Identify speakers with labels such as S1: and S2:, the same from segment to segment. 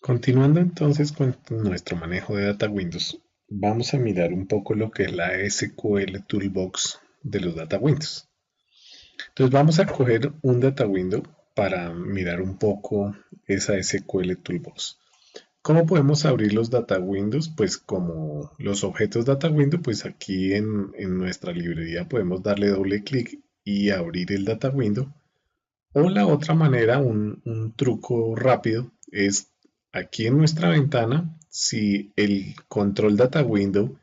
S1: Continuando entonces con nuestro manejo de Data Windows, vamos a mirar un poco lo que es la SQL Toolbox de los Data Windows. Entonces vamos a coger un Data Window para mirar un poco esa SQL Toolbox. ¿Cómo podemos abrir los Data Windows? Pues como los objetos Data Window, pues aquí en nuestra librería podemos darle doble clic y abrir el Data Window. O la otra manera, un truco rápido, es aquí en nuestra ventana, si el control Data Window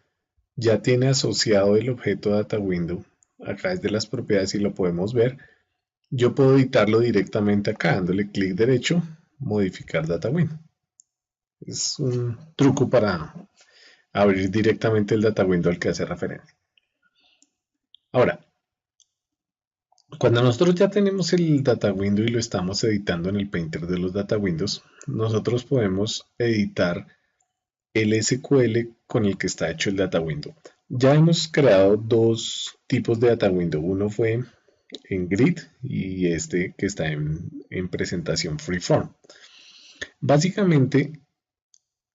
S1: ya tiene asociado el objeto Data Window, acá desde las propiedades y lo podemos ver, yo puedo editarlo directamente acá, dándole clic derecho, modificar Data Window. Es un truco para abrir directamente el Data Window al que hace referencia. Ahora, cuando nosotros ya tenemos el Data Window y lo estamos editando en el Painter de los Data Windows, nosotros podemos editar el SQL con el que está hecho el Data Window. Ya hemos creado dos tipos de Data Window. Uno fue en Grid y este que está en presentación Freeform. Básicamente,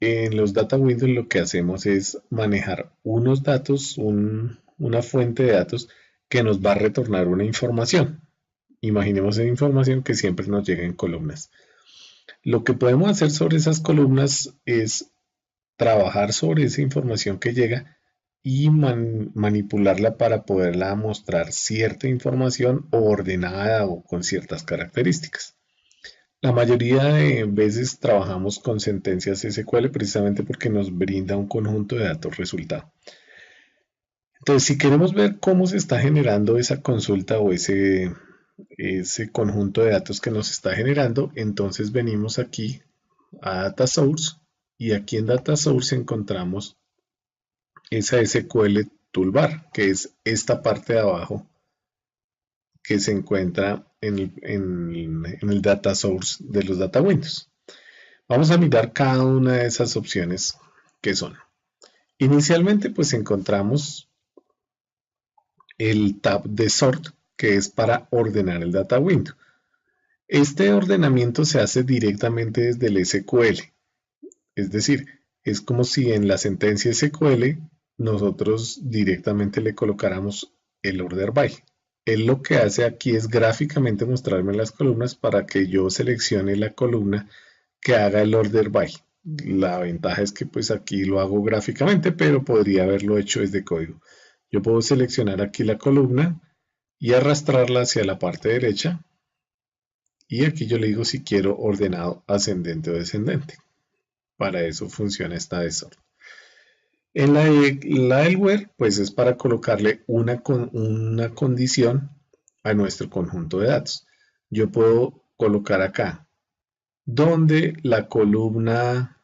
S1: en los Data Windows lo que hacemos es manejar unos datos, una fuente de datos que nos va a retornar una información. Imaginemos esa información que siempre nos llega en columnas. Lo que podemos hacer sobre esas columnas es trabajar sobre esa información que llega y manipularla para poderla mostrar cierta información ordenada o con ciertas características. La mayoría de veces trabajamos con sentencias SQL precisamente porque nos brinda un conjunto de datos resultado. Entonces, si queremos ver cómo se está generando esa consulta o ese conjunto de datos que nos está generando, entonces venimos aquí a Data Source y aquí en Data Source encontramos esa SQL Toolbar, que es esta parte de abajo que se encuentra en el Data Source de los Data Windows. Vamos a mirar cada una de esas opciones que son. Inicialmente pues encontramos el tab de Sort, que es para ordenar el Data Window. Este ordenamiento se hace directamente desde el SQL, es decir, es como si en la sentencia SQL nosotros directamente le colocáramos el order by. Él lo que hace aquí es gráficamente mostrarme las columnas para que yo seleccione la columna que haga el order by. La ventaja es que pues aquí lo hago gráficamente, pero podría haberlo hecho desde código. Yo puedo seleccionar aquí la columna y arrastrarla hacia la parte derecha. Y aquí yo le digo si quiero ordenado ascendente o descendente. Para eso funciona esta desorden. En la del where, pues es para colocarle una condición a nuestro conjunto de datos. Yo puedo colocar acá donde la columna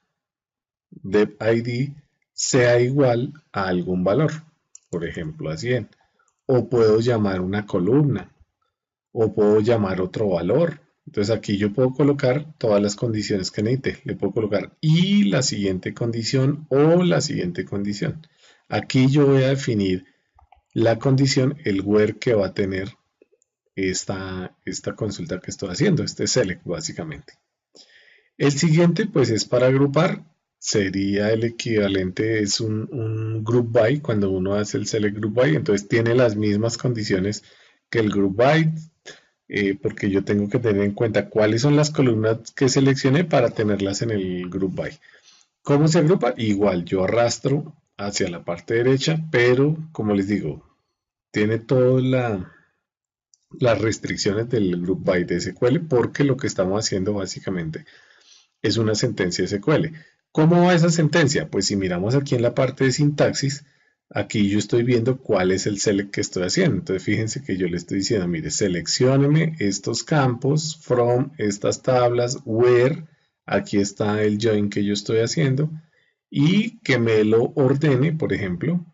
S1: depID sea igual a algún valor, por ejemplo a 100. O puedo llamar una columna, o puedo llamar otro valor. Entonces aquí yo puedo colocar todas las condiciones que necesite. Le puedo colocar y la siguiente condición o la siguiente condición. Aquí yo voy a definir la condición, el where que va a tener esta consulta que estoy haciendo, este select básicamente. El siguiente pues es para agrupar, sería el equivalente, es un group by, cuando uno hace el select group by, entonces tiene las mismas condiciones que el group by, porque yo tengo que tener en cuenta cuáles son las columnas que seleccioné para tenerlas en el group by. ¿Cómo se agrupa? Igual yo arrastro hacia la parte derecha, pero como les digo, tiene todas las restricciones del group by de SQL porque lo que estamos haciendo básicamente es una sentencia SQL. ¿Cómo va esa sentencia? Pues si miramos aquí en la parte de sintaxis, aquí yo estoy viendo cuál es el select que estoy haciendo. Entonces fíjense que yo le estoy diciendo, mire, seleccióneme estos campos, from, estas tablas, where, aquí está el join que yo estoy haciendo, y que me lo ordene, por ejemplo,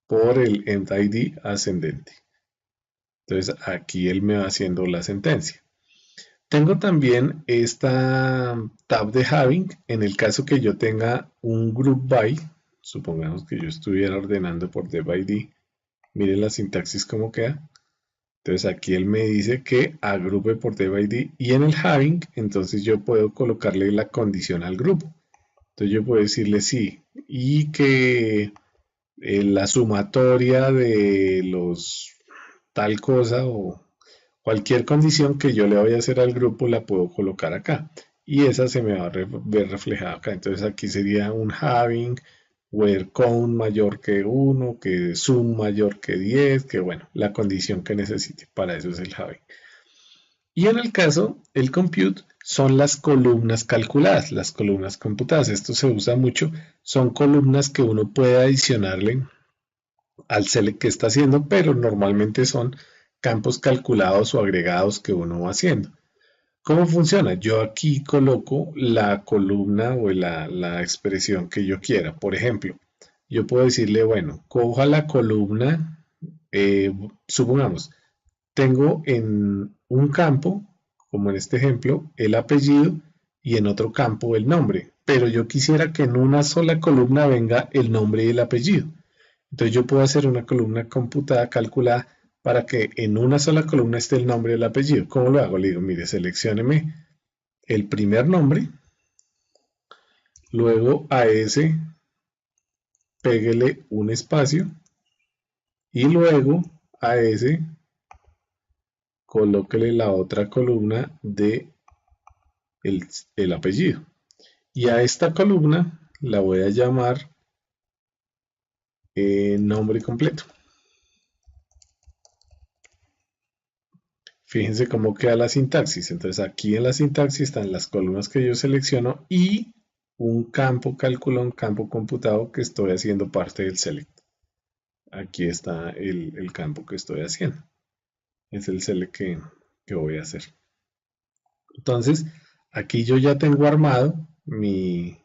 S1: por el end-id ascendente. Entonces aquí él me va haciendo la sentencia. Tengo también esta tab de having en el caso que yo tenga un group by, supongamos que yo estuviera ordenando por depID, miren la sintaxis cómo queda. Entonces aquí él me dice que agrupe por table ID y en el having, entonces yo puedo colocarle la condición al grupo. Entonces yo puedo decirle sí y que la sumatoria de los tal cosa o cualquier condición que yo le vaya a hacer al grupo la puedo colocar acá y esa se me va a ver reflejada acá. Entonces aquí sería un having where count mayor que 1, que sum mayor que 10, que bueno, la condición que necesite. Para eso es el having. Y en el caso, el compute son las columnas calculadas, las columnas computadas. Esto se usa mucho. Son columnas que uno puede adicionarle al select que está haciendo, pero normalmente son campos calculados o agregados que uno va haciendo. ¿Cómo funciona? Yo aquí coloco la columna o la expresión que yo quiera. Por ejemplo, yo puedo decirle, bueno, coja la columna, supongamos, tengo en un campo, como en este ejemplo, el apellido y en otro campo el nombre, pero yo quisiera que en una sola columna venga el nombre y el apellido. Entonces yo puedo hacer una columna computada, calculada, para que en una sola columna esté el nombre y el apellido. ¿Cómo lo hago? Le digo, mire, seleccióneme el primer nombre, luego a ese péguele un espacio y luego a ese colóquele la otra columna de el apellido. Y a esta columna la voy a llamar nombre completo. Fíjense cómo queda la sintaxis. Entonces aquí en la sintaxis están las columnas que yo selecciono y un campo cálculo, un campo computado que estoy haciendo parte del select. Aquí está el campo que estoy haciendo. Es el select que voy a hacer. Entonces, aquí yo ya tengo armado mi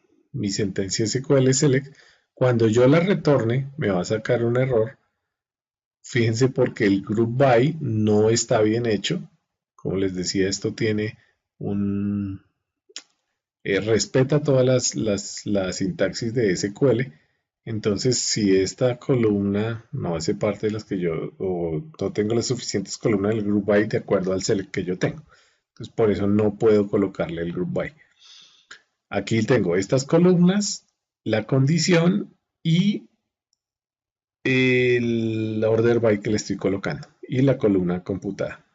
S1: sentencia SQL select. Cuando yo la retorne, me va a sacar un error. Fíjense porque el group by no está bien hecho. Como les decía, esto tiene un... respeta todas la sintaxis de SQL. Entonces, si esta columna no hace parte de las que yo, o no tengo las suficientes columnas del group by de acuerdo al select que yo tengo. Entonces, por eso no puedo colocarle el group by. Aquí tengo estas columnas, la condición y el order by que le estoy colocando y la columna computada.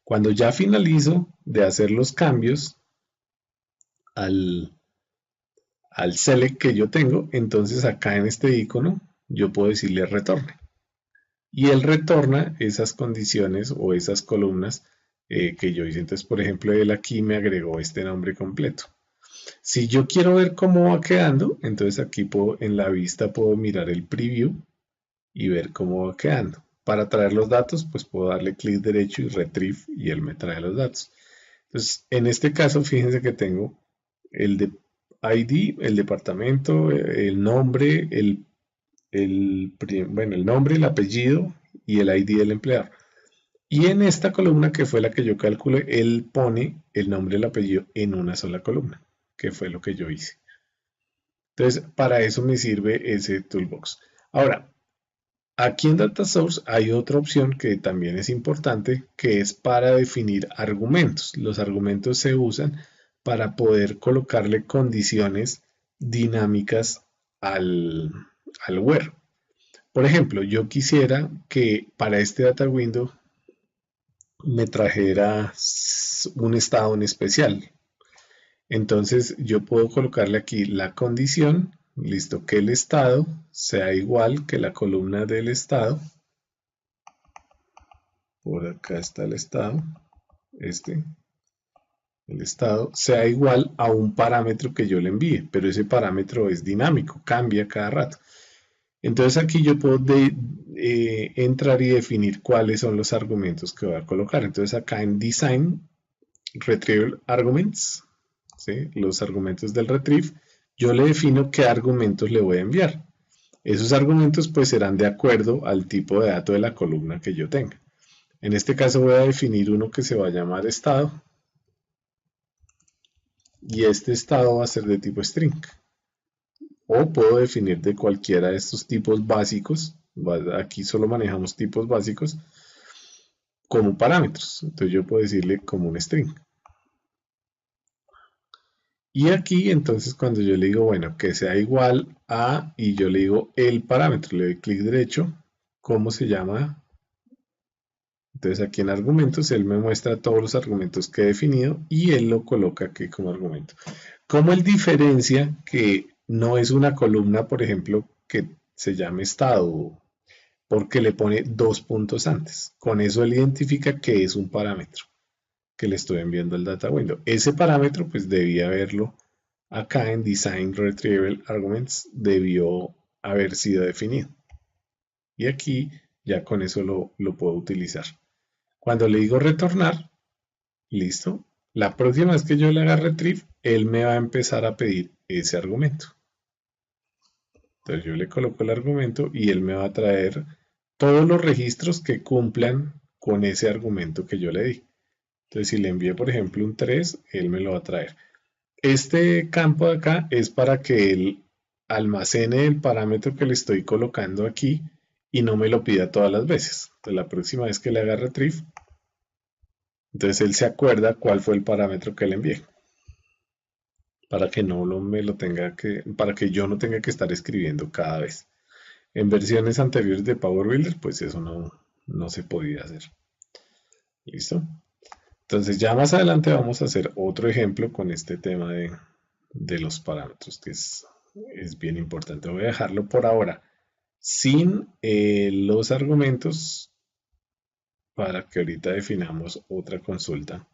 S1: Cuando ya finalizo de hacer los cambios al select que yo tengo, entonces acá en este icono yo puedo decirle retorne. Y él retorna esas condiciones o esas columnas que yo hice. Entonces, por ejemplo, él aquí me agregó este nombre completo. Si yo quiero ver cómo va quedando, entonces aquí en la vista puedo mirar el preview y ver cómo va quedando. Para traer los datos, pues puedo darle clic derecho y retrieve y él me trae los datos. Entonces, en este caso, fíjense que tengo el de ID, el departamento, el nombre, el nombre, el apellido y el ID del empleador. Y en esta columna, que fue la que yo calculé, él pone el nombre y el apellido en una sola columna, que fue lo que yo hice. Entonces, para eso me sirve ese toolbox. Ahora, aquí en Data Source hay otra opción que también es importante, que es para definir argumentos. Los argumentos se usan para poder colocarle condiciones dinámicas al where. Por ejemplo, yo quisiera que para este data window me trajera un estado en especial. Entonces yo puedo colocarle aquí la condición, listo, que el estado sea igual que la columna del estado. Por acá está el estado, el estado sea igual a un parámetro que yo le envíe, pero ese parámetro es dinámico, cambia cada rato. Entonces aquí yo puedo entrar y definir cuáles son los argumentos que voy a colocar. Entonces acá en Design, Retrieval Arguments, ¿sí? Los argumentos del retrieve, yo le defino qué argumentos le voy a enviar. Esos argumentos pues serán de acuerdo al tipo de dato de la columna que yo tenga. En este caso voy a definir uno que se va a llamar estado y este estado va a ser de tipo string. O puedo definir de cualquiera de estos tipos básicos. Aquí solo manejamos tipos básicos. como parámetros. Entonces yo puedo decirle como un string. Y aquí entonces cuando yo le digo, bueno, que sea igual a, y yo le digo el parámetro, le doy clic derecho, ¿cómo se llama? Entonces aquí en argumentos, él me muestra todos los argumentos que he definido y él lo coloca aquí como argumento. ¿Cómo él diferencia que no es una columna, por ejemplo, que se llame estado? Porque le pone dos puntos antes. Con eso él identifica que es un parámetro que le estoy enviando al data window. Ese parámetro pues debía verlo acá en Design Retrieval Arguments, debió haber sido definido. Y aquí ya con eso lo puedo utilizar. Cuando le digo retornar, listo. La próxima vez que yo le haga retrieve, él me va a empezar a pedir ese argumento. Entonces yo le coloco el argumento y él me va a traer todos los registros que cumplan con ese argumento que yo le di. Entonces si le envié por ejemplo un 3, él me lo va a traer. Este campo de acá es para que él almacene el parámetro que le estoy colocando aquí y no me lo pida todas las veces. Entonces la próxima vez que le haga retrieve, entonces él se acuerda cuál fue el parámetro que le envié. Para que no me lo tenga que, para que yo no tenga que estar escribiendo cada vez. En versiones anteriores de Power Builder, pues eso no se podía hacer. ¿Listo? Entonces ya más adelante vamos a hacer otro ejemplo con este tema de los parámetros, que es bien importante. Voy a dejarlo por ahora sin los argumentos para que ahorita definamos otra consulta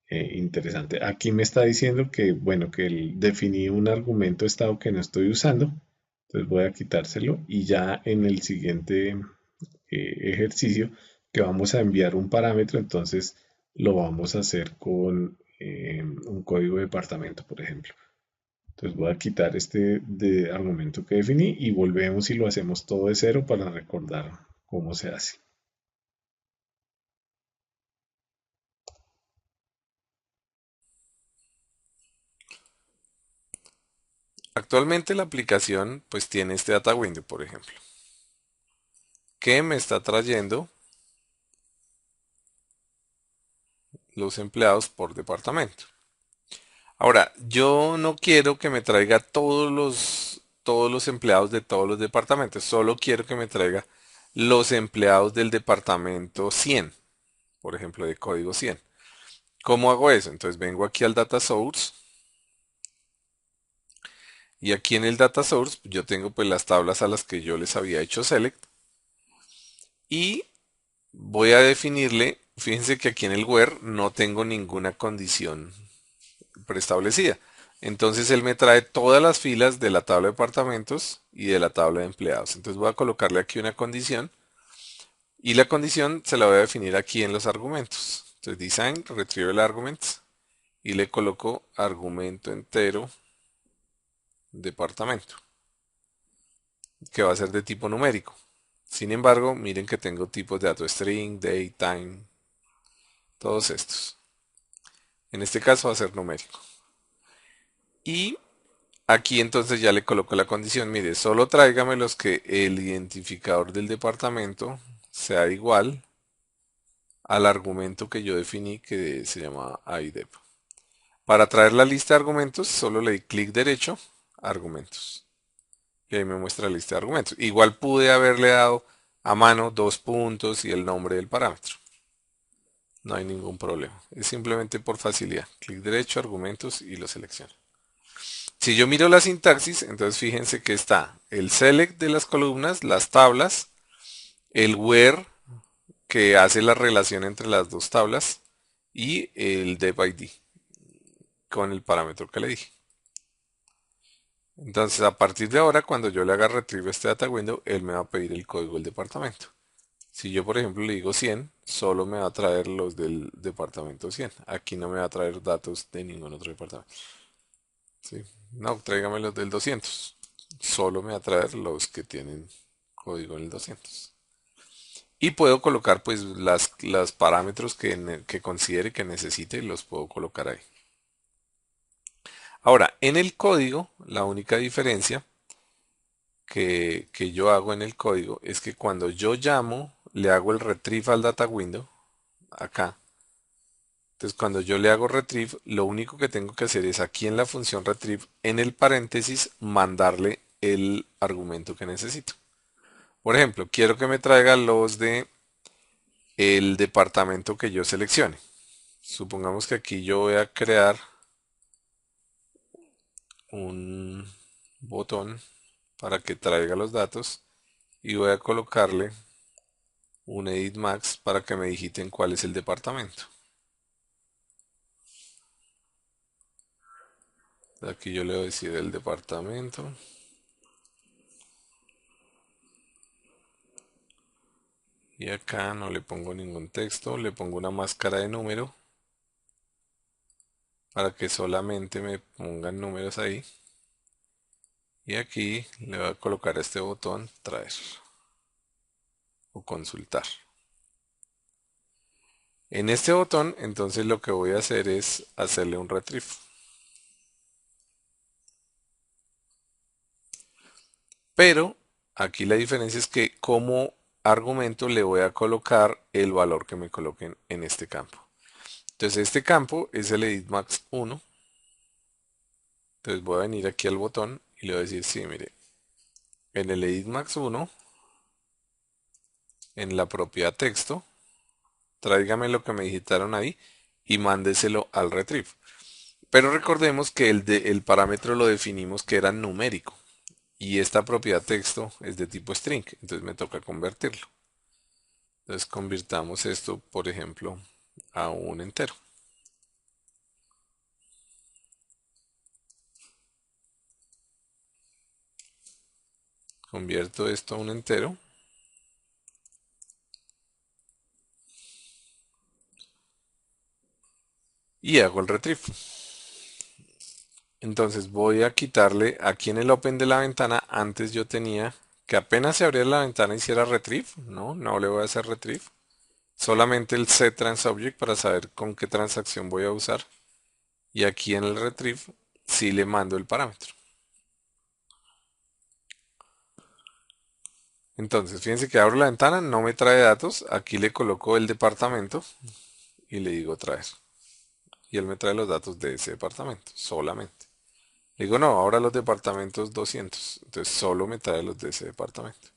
S1: interesante. Aquí me está diciendo que, bueno, que definí un argumento estado que no estoy usando. Entonces voy a quitárselo y ya en el siguiente ejercicio que vamos a enviar un parámetro, entonces lo vamos a hacer con un código de departamento, por ejemplo. Entonces voy a quitar este de argumento que definí y volvemos y lo hacemos todo de cero para recordar cómo se hace.
S2: Actualmente la aplicación pues tiene este data window, por ejemplo, que me está trayendo los empleados por departamento. Ahora, yo no quiero que me traiga todos los empleados de todos los departamentos, solo quiero que me traiga los empleados del departamento 100, por ejemplo, de código 100. ¿Cómo hago eso? Entonces vengo aquí al data source y aquí en el data source yo tengo pues las tablas a las que yo les había hecho select y voy a definirle, fíjense que aquí en el where no tengo ninguna condición preestablecida. Entonces él me trae todas las filas de la tabla de departamentos y de la tabla de empleados. Entonces voy a colocarle aquí una condición y la condición se la voy a definir aquí en los argumentos. Entonces design, retrieval arguments y le coloco argumento entero departamento, que va a ser de tipo numérico. Sin embargo, miren que tengo tipos de datos string, date, time, todos estos. En este caso va a ser numérico. Y aquí entonces ya le coloco la condición, mire, solo tráigame los que el identificador del departamento sea igual al argumento que yo definí que se llama IDEP. Para traer la lista de argumentos, solo le di clic derecho, argumentos. Y ahí me muestra la lista de argumentos. Igual pude haberle dado a mano dos puntos y el nombre del parámetro. No hay ningún problema. Es simplemente por facilidad. Clic derecho, argumentos y lo selecciono. Si yo miro la sintaxis, entonces fíjense que está el select de las columnas, las tablas, el where que hace la relación entre las dos tablas y el dev ID con el parámetro que le dije. Entonces a partir de ahora, cuando yo le haga retrieve este data window, él me va a pedir el código del departamento. Si yo por ejemplo le digo 100, solo me va a traer los del departamento 100. Aquí no me va a traer datos de ningún otro departamento. ¿Sí? No, tráigame los del 200. Solo me va a traer los que tienen código en el 200. Y puedo colocar pues las parámetros que considere que necesite y los puedo colocar ahí. Ahora, en el código, la única diferencia que yo hago en el código es que cuando yo llamo, le hago el retrieve al data window, acá. Entonces cuando yo le hago retrieve, lo único que tengo que hacer es aquí en la función retrieve, en el paréntesis, mandarle el argumento que necesito. Por ejemplo, quiero que me traiga los de el departamento que yo seleccione. Supongamos que aquí yo voy a crear un botón para que traiga los datos y voy a colocarle un edit max para que me digiten cuál es el departamento. Aquí yo le voy a decir el departamento y acá no le pongo ningún texto, le pongo una máscara de número para que solamente me pongan números ahí. Y aquí le voy a colocar este botón traer o consultar. En este botón entonces lo que voy a hacer es hacerle un retrieve. Pero aquí la diferencia es que como argumento le voy a colocar el valor que me coloquen en este campo. Entonces este campo es el edit max 1. Entonces voy a venir aquí al botón y le voy a decir, sí, mire, en el edit max 1, en la propiedad texto, tráigame lo que me digitaron ahí y mándeselo al retrieve. Pero recordemos que el parámetro lo definimos que era numérico y esta propiedad texto es de tipo string, entonces me toca convertirlo. Entonces convirtamos esto, por ejemplo, a un entero. Convierto esto a un entero y hago el retrieve. Entonces voy a quitarle aquí en el open de la ventana, antes yo tenía que apenas se abriera la ventana hiciera retrieve, no le voy a hacer retrieve. Solamente el setTransObject para saber con qué transacción voy a usar. Y aquí en el retrieve sí le mando el parámetro. Entonces, fíjense que abro la ventana, no me trae datos. Aquí le coloco el departamento y le digo traer. Y él me trae los datos de ese departamento, solamente. Le digo, no, ahora los departamentos 200. Entonces, solo me trae los de ese departamento.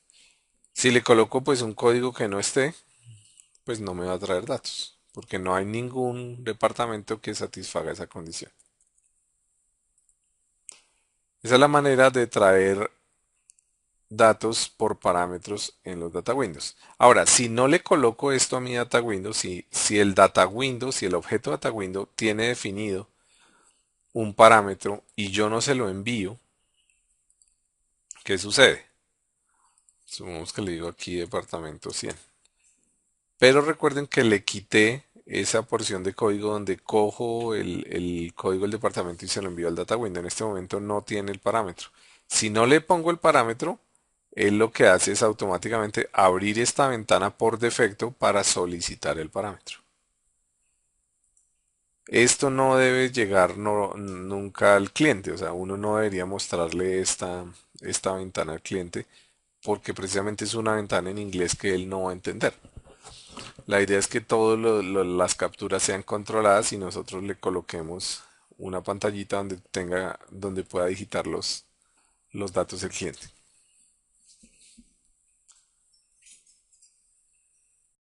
S2: Si le coloco pues un código que no esté, pues no me va a traer datos. Porque no hay ningún departamento que satisfaga esa condición. Esa es la manera de traer datos por parámetros en los data windows. Ahora, si no le coloco esto a mi data window, si el data window, si el objeto data window tiene definido un parámetro y yo no se lo envío, ¿qué sucede? Supongamos que le digo aquí departamento 100. Pero recuerden que le quité esa porción de código donde cojo el código del departamento y se lo envío al data window. En este momento no tiene el parámetro. Si no le pongo el parámetro, él lo que hace es automáticamente abrir esta ventana por defecto para solicitar el parámetro. Esto no debe llegar nunca al cliente, o sea, uno no debería mostrarle esta ventana al cliente porque precisamente es una ventana en inglés que él no va a entender. La idea es que todas las capturas sean controladas y nosotros le coloquemos una pantallita donde pueda digitar los datos del cliente.